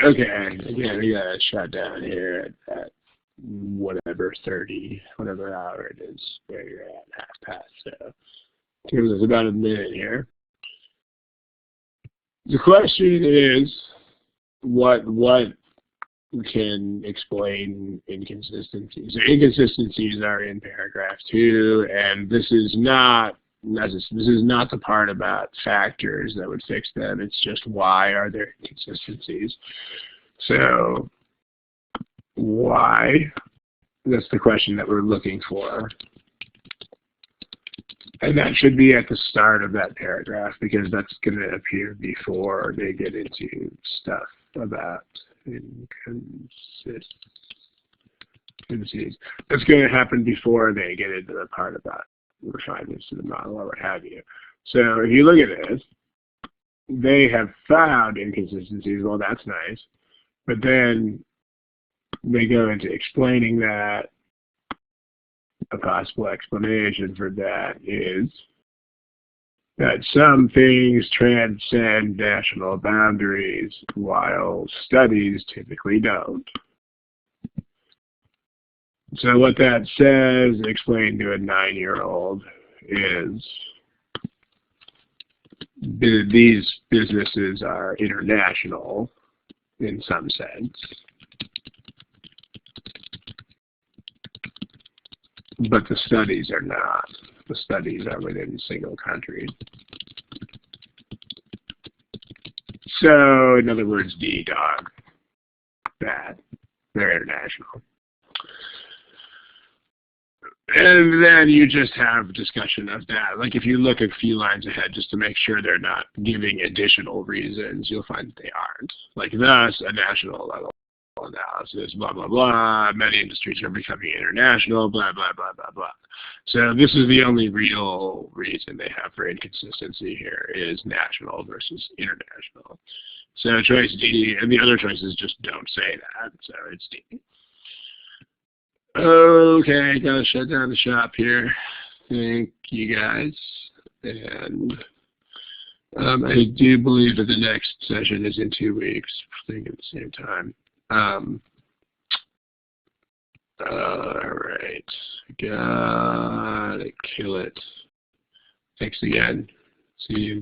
Okay, again, we got a shutdown here at whatever hour it is where you're at, 1:30. So give us about a minute here. The question is, what can explain inconsistencies? The inconsistencies are in paragraph 2, and this is not the part about factors that would fix them. It's just why are there inconsistencies? So why? That's the question that we're looking for. And that should be at the start of that paragraph, because that's going to appear before they get into stuff about inconsistencies. That's going to happen before they get into the part about refinements to the model or what have you. So if you look at this, they have found inconsistencies. Well, that's nice. But then they go into explaining that. A possible explanation for that is that some things transcend national boundaries while studies typically don't. So what that says, explained to a 9-year-old, is these businesses are international in some sense, but the studies are not. The studies are within single countries. So, in other words, D, dog, bad. They're international. And then you just have discussion of that. Like if you look a few lines ahead just to make sure they're not giving additional reasons, you'll find that they aren't. Like thus, a national level international analysis, blah, blah, blah. Many industries are becoming international, blah, blah, blah, blah, blah. So this is the only real reason they have for inconsistency here is national versus international. So choice D, and the other choices just don't say that, so it's D. Okay, gotta shut down the shop here. Thank you guys. And I do believe that the next session is in 2 weeks, I think at the same time. All right, gotta kill it. Thanks again. See you.